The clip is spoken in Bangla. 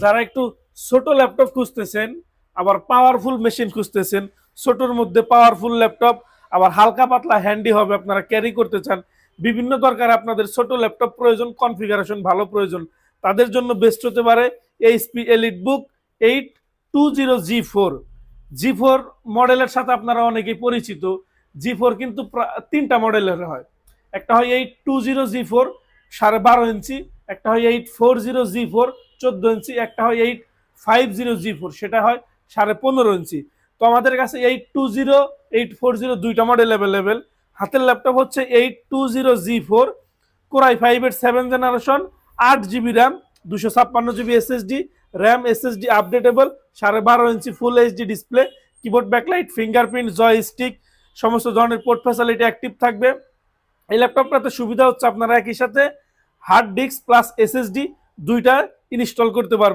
যারা একটু ছোট ল্যাপটপ খুঁজতেছেন, আবার পাওয়ারফুল মেশিন খুঁজতেছেন, ছোটর মধ্যে পাওয়ারফুল ল্যাপটপ, আবার হালকা পাতলা হ্যান্ডি হবে, আপনারা ক্যারি করতে চান, বিভিন্ন দরকার আপনাদের ছোট ল্যাপটপ প্রয়োজন, কনফিগারেশন ভালো প্রয়োজন, তাদের জন্য বেস্ট হতে পারে এইচপি এলিট বুক 820G4। জি4 মডেলের সাথে আপনারা অনেকেই পরিচিত। জি4 কিন্তু তিনটা মডেলের হয়, একটা হয় 820G4 12.5 ইঞ্চি, একটা হয় 840G4 14 ইঞ্চি, একটা হয় 850G4 সেটা হয় 15.5 ইঞ্চি। তো আমাদের কাছে 820 840 দুইটা মডেল অ্যাভেলেবেল। হাতের ল্যাপটপ হচ্ছে 820G4 কোরাই 5 এর 7 generation, 8 GB RAM, 256 GB SSD, RAM SSD updatable, 12.5 inch full HD display, keyboard backlight, fingerprint, joystick, সমস্ত ধরনের পোর্ট ফ্যাসিলিটি অ্যাক্টিভ থাকবে। এই ল্যাপটপটাতে সুবিধা হচ্ছে আপনারা একই সাথে হার্ড ডিস্ক প্লাস এসএসডি দুইটা ইনস্টল করতে পারবেন।